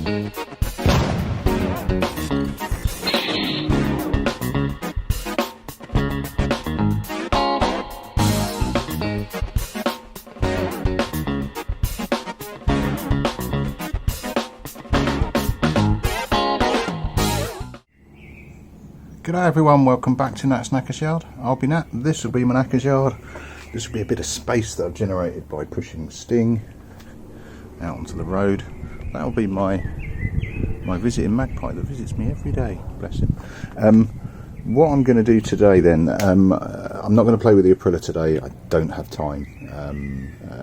G'day everyone, welcome back to Nat's Knackers Yard. I'll be Nat, this will be my Knackers Yard. This will be a bit of space that I've generated by pushing Sting out onto the road. That'll be my visiting magpie that visits me every day, bless him. What I'm going to do today then, I'm not going to play with the Aprilia today, I don't have time.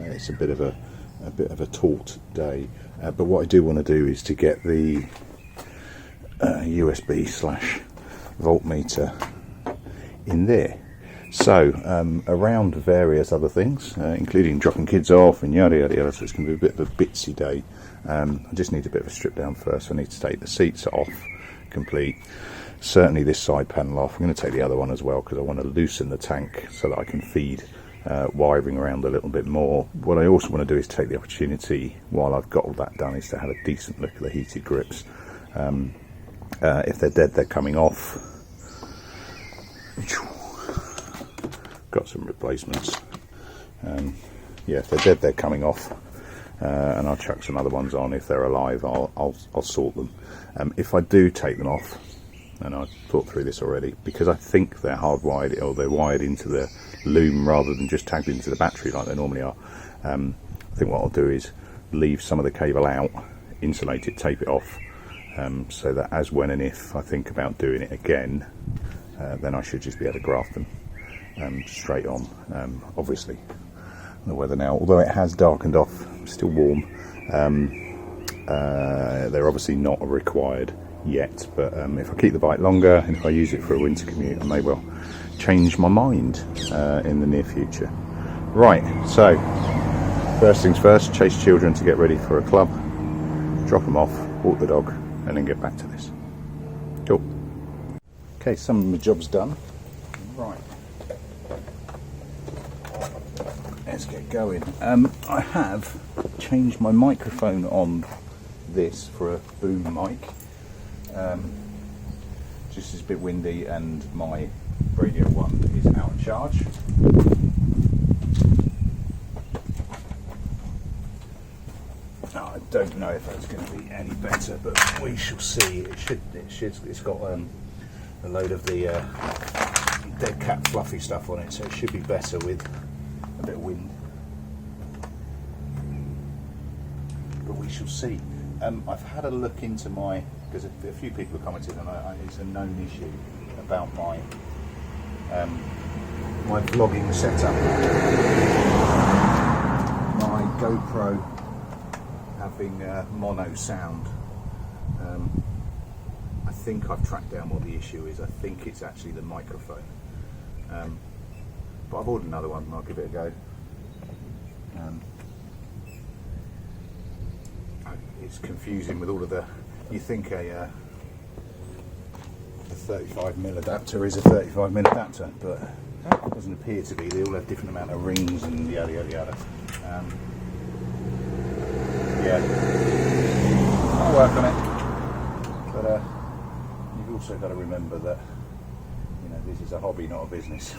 It's a bit of a taut day, but what I do want to do is to get the USB/ voltmeter in there. So around various other things, including dropping kids off and yada yada yada, so it's going to be a bit of a bitsy day. I just need a bit of a strip down first. I need to take the seats off complete, certainly this side panel off. I'm going to take the other one as well because I want to loosen the tank so that I can feed wiring around a little bit more. What I also want to do is take the opportunity while I've got all that done is to have a decent look at the heated grips. If they're dead, they're coming off. Got some replacements. Yeah, if they're dead, they're coming off, and I'll chuck some other ones on. If they're alive, I'll sort them. If I do take them off, and I've thought through this already, because I think they're hardwired or they're wired into the loom rather than just tagged into the battery like they normally are. I think what I'll do is leave some of the cable out, insulate it, tape it off. So that as, when and if I think about doing it again, then I should just be able to graft them straight on. Obviously the weather now, although it has darkened off, still warm, they're obviously not required yet, but if I keep the bike longer and if I use it for a winter commute, I may well change my mind in the near future. Right, so first things first, chase children to get ready for a club, drop them off, walk the dog, and then get back to this. Cool. Okay, some of my job's done. Right. Let's get going. I have changed my microphone on this for a boom mic. Just it's a bit windy and my radio one is out of charge. I don't know if that's going to be any better, but we shall see. It's got a load of the dead cat fluffy stuff on it, so it should be better with a bit of wind. But we shall see. I've had a look into my, because a few people have commented, and it's a known issue about my my vlogging setup. My GoPro having mono sound. I think I've tracked down what the issue is. I think it's actually the microphone. But I've ordered another one and I'll give it a go. It's confusing with all of the, you think a 35mm adapter is a 35mm adapter, but it doesn't appear to be. They all have different amount of rings and yada yada yada. Yeah, I'll work on it, but you've also got to remember that, you know, this is a hobby, not a business.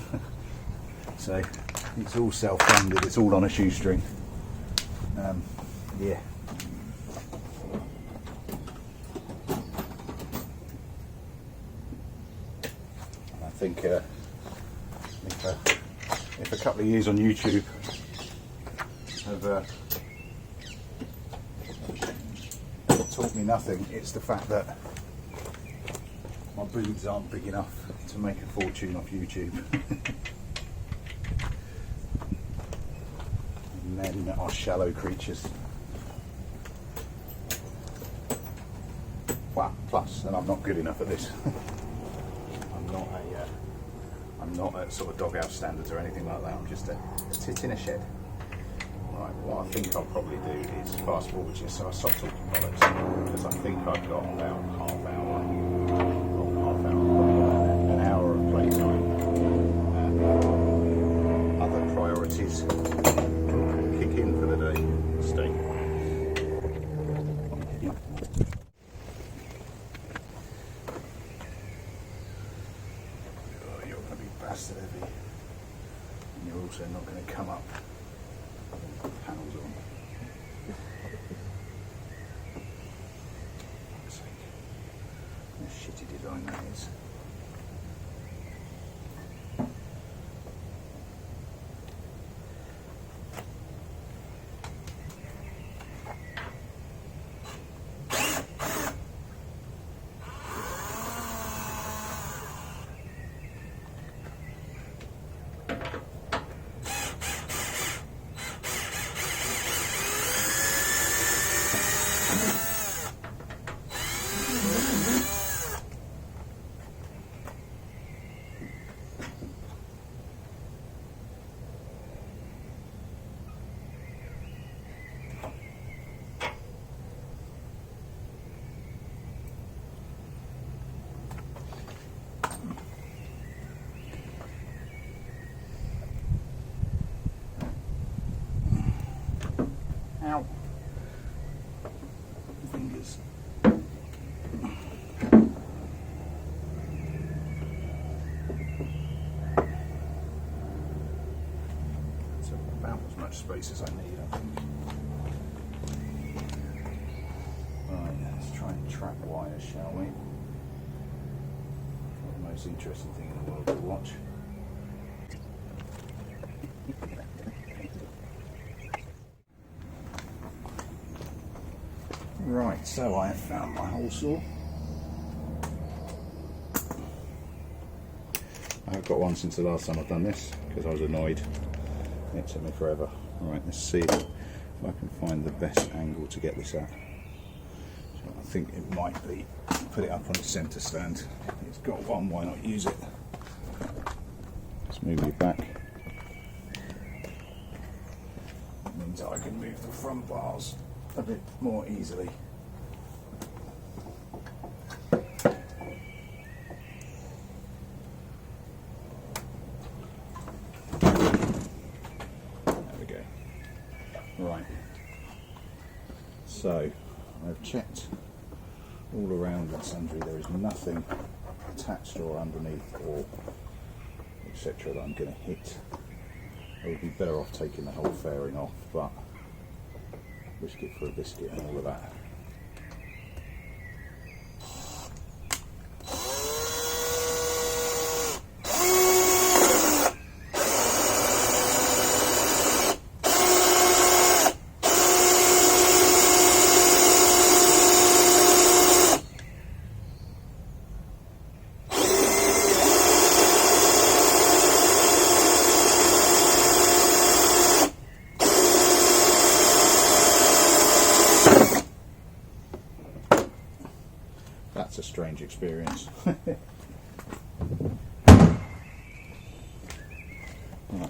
So it's all self-funded, it's all on a shoestring. Yeah. I think if a couple of years on YouTube have taught me nothing, it's the fact that my boobs aren't big enough to make a fortune off YouTube. Men are shallow creatures. Wow, plus, and I'm not good enough at this. I'm not at sort of doghouse standards or anything like that. I'm just a tit in a shed. Right, what I think I'll probably do is fast forward just so I stop talking bollocks, because I think I've got about an hour of playtime and other priorities kick in for the day. Stay. shitty design that is. Ow. Fingers. So about as much space as I need, I think. Right, let's try and track wires, shall we? Not the most interesting thing in the world to watch. Right, so I have found my hole saw. I've got one since the last time I've done this because I was annoyed. It took me forever. Right, let's see if I can find the best angle to get this at. So I think it might be put it up on its centre stand. It's got one, why not use it? Let's move it back. That means I can move the front bars a bit more easily. There we go. Right. So I've checked all around that sundry. There is nothing attached or underneath or etc. that I'm going to hit. I would be better off taking the whole fairing off, but risk it for a biscuit and all of that. That's a strange experience. Right,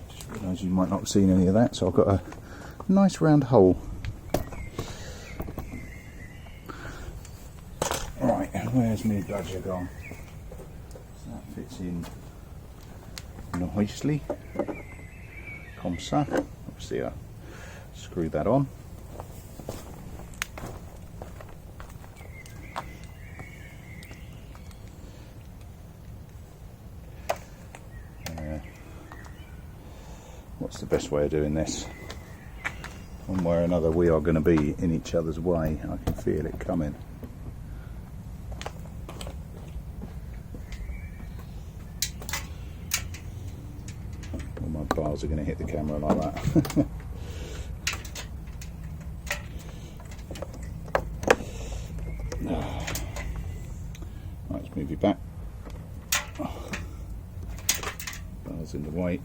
just realised you might not have seen any of that, so I've got a nice round hole. Right, and where's my badger gone? So that fits in nicely. Comme ça. Obviously I screw that on. What's the best way of doing this? One way or another we are going to be in each other's way. I can feel it coming. All my bars are going to hit the camera like that. Right, let's move you back. Bars in the way.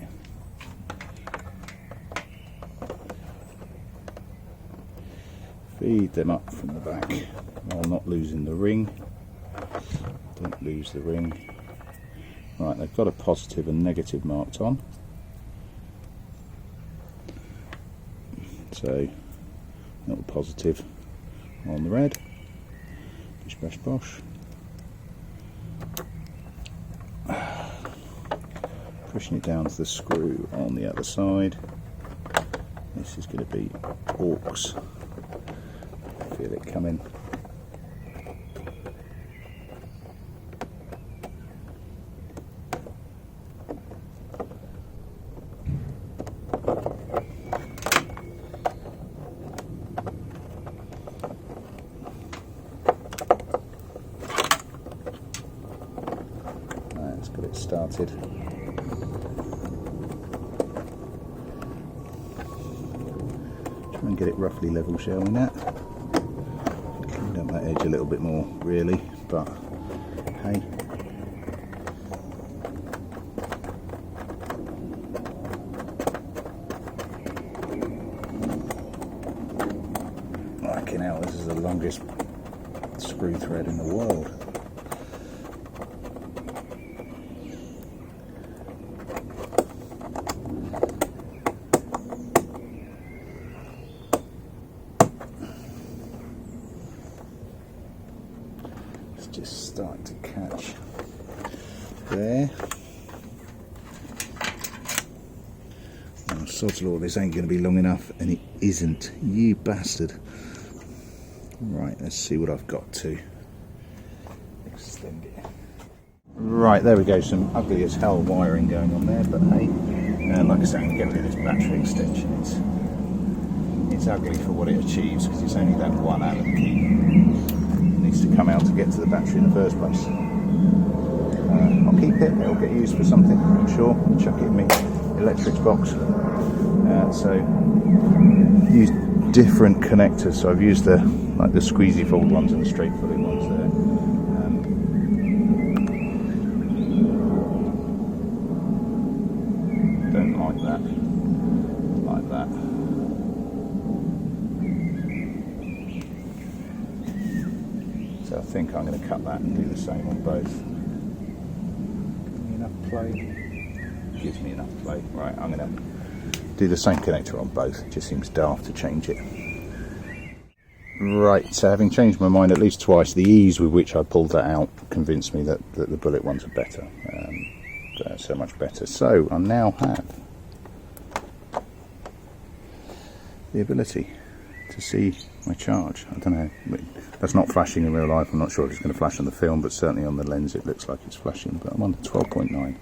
Feed them up from the back while not losing the ring. Don't lose the ring. Right, they've got a positive and negative marked on. So, little positive on the red. Bish bash bosh. Pushing it down to the screw on the other side. This is going to be Orcs. Feel it coming. it started. Try and get it roughly level, shall we, Nat? Clean up that edge a little bit more, really, but hey. Fucking hell, this is the longest screw thread in the world. It's just starting to catch there. Oh, sod's law, this ain't going to be long enough, and it isn't, you bastard. Right, let's see what I've got to extend it. Right, there we go, some ugly as hell wiring going on there, but hey, and like I say, I'm going to get rid of this battery extension. It's ugly for what it achieves, because it's only that one Allen key. It needs to come out to get to the battery in the first place. I'll keep it, it'll get used for something, I'm sure. I'll chuck it in my electrics box. So, use different connectors, so I've used the squeezy fold ones and the straight folded ones there. Don't like that. Like that. So I think I'm going to cut that and do the same on both. Give me enough play. Gives me enough play. Right, I'm going to do the same connector on both. It just seems daft to change it. Right, so having changed my mind at least twice, the ease with which I pulled that out convinced me that the bullet ones are better. So much better. So I now have the ability to see my charge. I don't know, that's not flashing in real life. I'm not sure if it's going to flash on the film, but certainly on the lens it looks like it's flashing. But I'm on 12.9,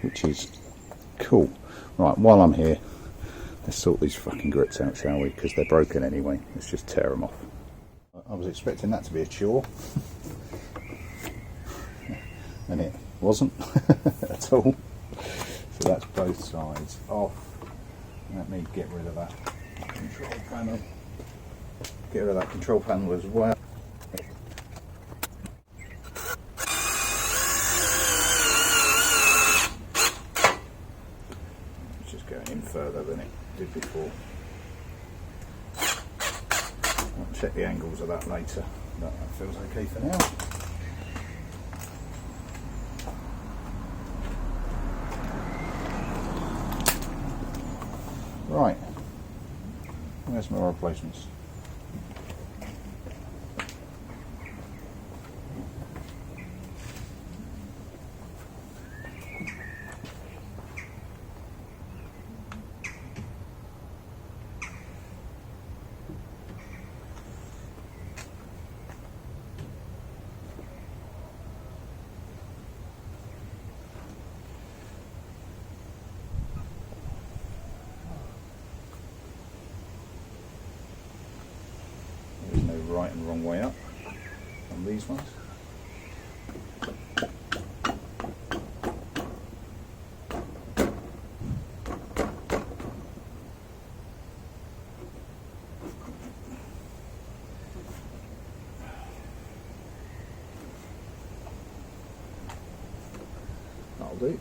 which is cool. Right, while I'm here, let's sort these fucking grips out, shall we? Because they're broken anyway. Let's just tear them off. I was expecting that to be a chore. And it wasn't at all. So that's both sides off. Let me get rid of that control panel. Get rid of that control panel as well. It's just going in further than it did before. I'll check the angles of that later. That feels okay for now. Right, where's my replacements? Right and wrong way up on these ones. That'll do.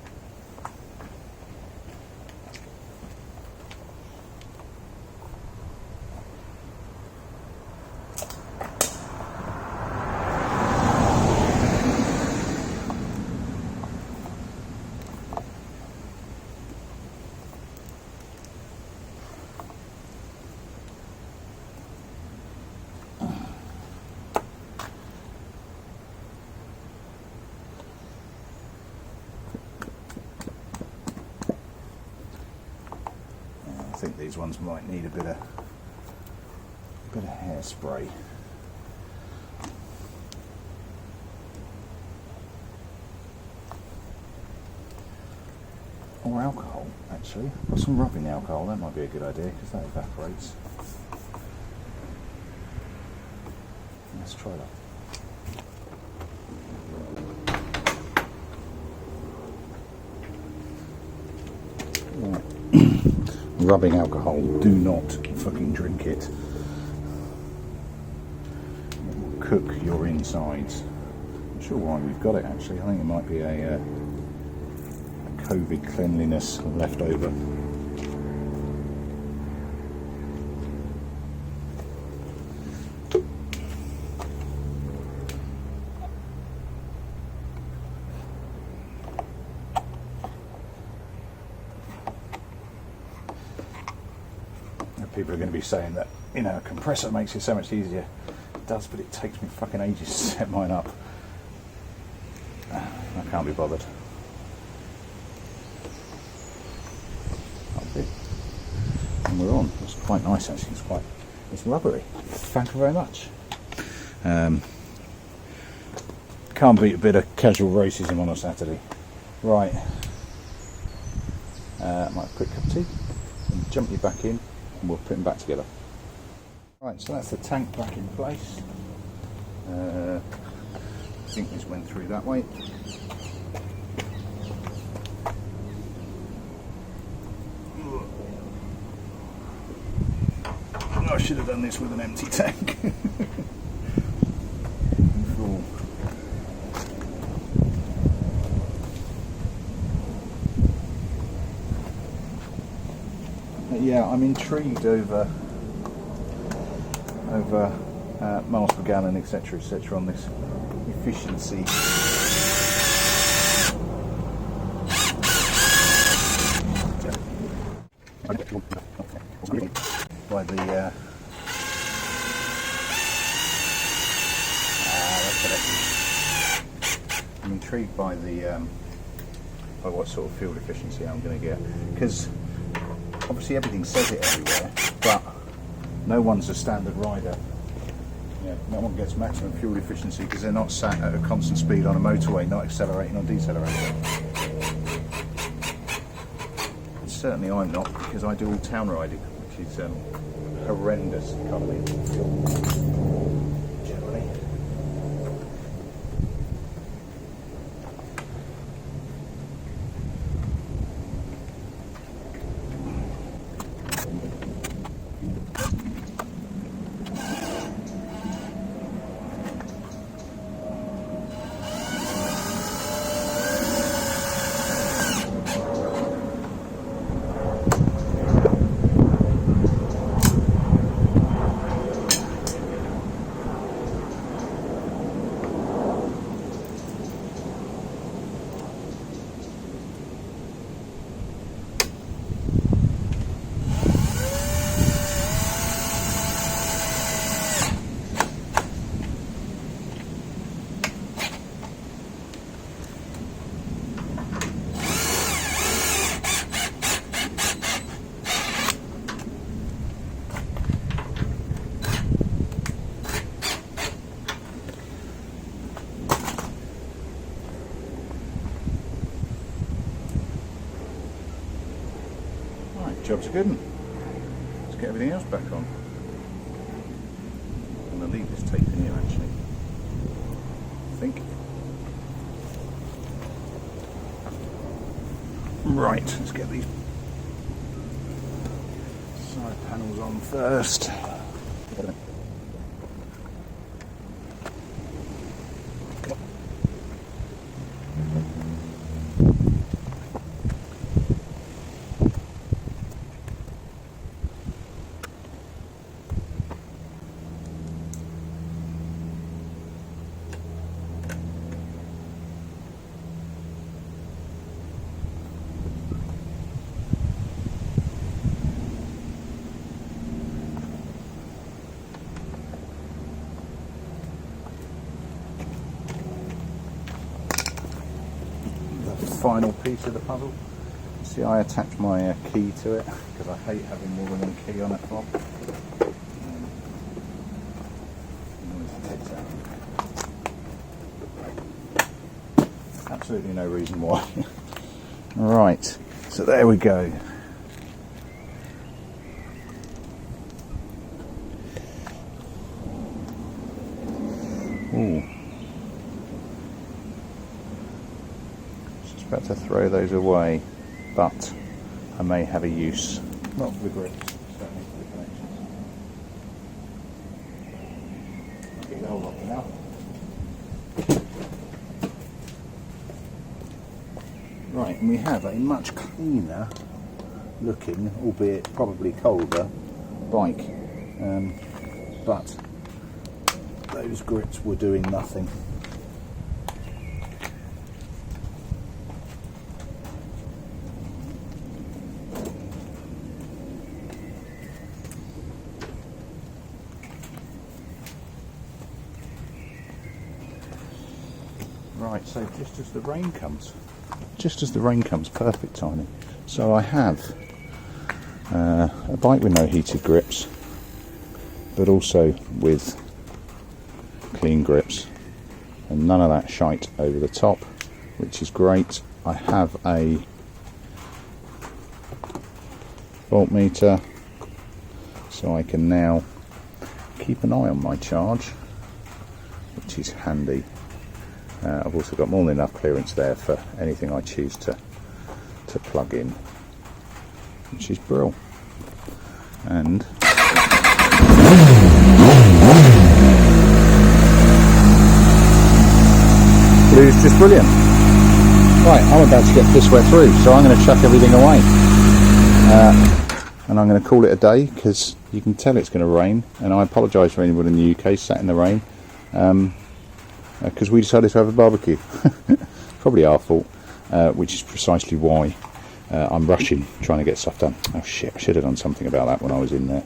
I think these ones might need a bit of hairspray. Or alcohol, actually. Got some rubbing alcohol, that might be a good idea because that evaporates. Let's try that. rubbing alcohol. Do not fucking drink it. It will cook your insides. I'm not sure why we've got it actually. I think it might be a COVID cleanliness leftover. People are going to be saying that, you know, a compressor makes it so much easier. It does, but it takes me fucking ages to set mine up. I can't be bothered. And we're on. It's quite nice actually. It's rubbery. Thank you very much. Can't beat a bit of casual racism on a Saturday. Right. Might have a quick cup of tea and jump you back in. And we'll put them back together. Right, so that's the tank back in place. I think this went through that way. I should have done this with an empty tank. Yeah, I'm intrigued over miles per gallon, etc., on this efficiency. By the I'm intrigued by the by what sort of fuel efficiency I'm going to get, because obviously everything says it everywhere, but no one's a standard rider. Yeah, no one gets maximum fuel efficiency because they're not sat at a constant speed on a motorway, not accelerating or decelerating. And certainly I'm not, because I do all town riding, which is horrendous economy of fuel generally. Job's a good one. Let's get everything else back on. I'm going to leave this tape in here actually, I think. Right, let's get these side panels on first. Final piece of the puzzle. See, I attach my key to it because I hate having more than one key on a fob. Absolutely no reason why. Right, so there we go. Ooh. About to throw those away, but I may have a use. Not for the grips, certainly for the connections. I'll get the whole lot for now. Right, and we have a much cleaner looking, albeit probably colder, bike. But those grips were doing nothing. Right, so just as the rain comes, perfect timing. So I have a bike with no heated grips, but also with clean grips, and none of that shite over the top, which is great. I have a voltmeter, so I can now keep an eye on my charge, which is handy. I've also got more than enough clearance there for anything I choose to plug in, which is brilliant. And blue's just brilliant. Right, I'm about to get piss wet through, so I'm going to chuck everything away. And I'm going to call it a day, because you can tell it's going to rain, and I apologise for anyone in the UK sat in the rain. Because we decided to have a barbecue. Probably our fault, which is precisely why I'm rushing, trying to get stuff done. Oh shit, I should have done something about that when I was in there.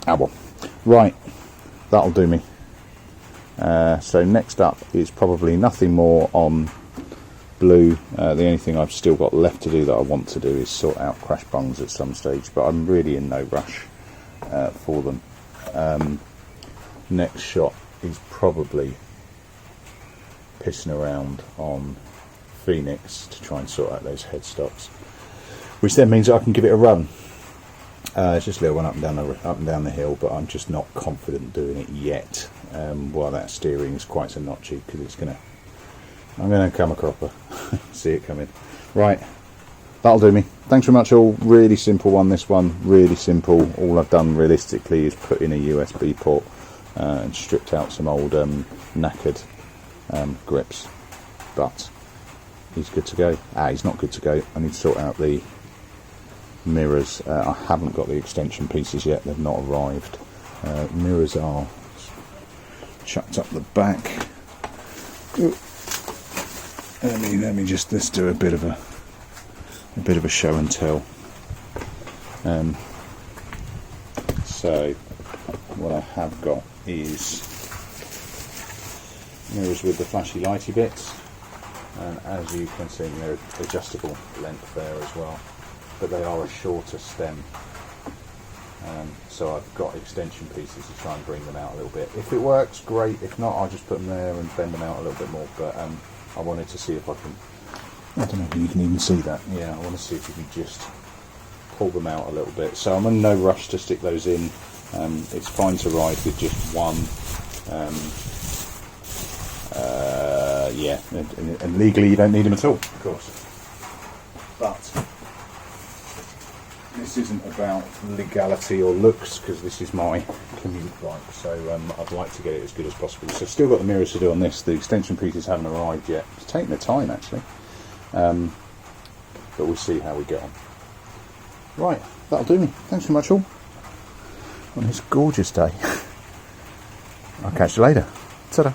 Ah well. Right, that'll do me. So next up is probably nothing more on blue. The only thing I've still got left to do that I want to do is sort out crash bungs at some stage, but I'm really in no rush for them. Next shot is probably pissing around on Phoenix to try and sort out those headstocks, which then means I can give it a run. It's just a little one up and down the hill, but I'm just not confident doing it yet. While that steering is quite so notchy, because I'm gonna come a cropper. See it coming. Right, that'll do me. Thanks very much all. Really simple one, this one. Really simple. All I've done realistically is put in a USB port and stripped out some old knackered grips, but he's good to go. He's not good to go. I need to sort out the mirrors. I haven't got the extension pieces yet, they've not arrived. Mirrors are chucked up the back. Let's do a bit of a show and tell. So what I have got is mirrors with the flashy lighty bits, and as you can see they're adjustable length there as well, but they are a shorter stem, so I've got extension pieces to try and bring them out a little bit. If it works, great. If not, I'll just put them there and bend them out a little bit more, but I wanted to see if I don't know if you can even see that. Yeah, I want to see if you can just pull them out a little bit. So I'm in no rush to stick those in. It's fine to ride with just one. Yeah, and legally you don't need them at all, of course. But this isn't about legality or looks, because this is my commute bike, so I'd like to get it as good as possible. So still got the mirrors to do on this. The extension pieces haven't arrived yet. It's taking the time actually, but we'll see how we get on. Right, that'll do me. Thanks so much all on this gorgeous day. I'll catch you later. Ta-da.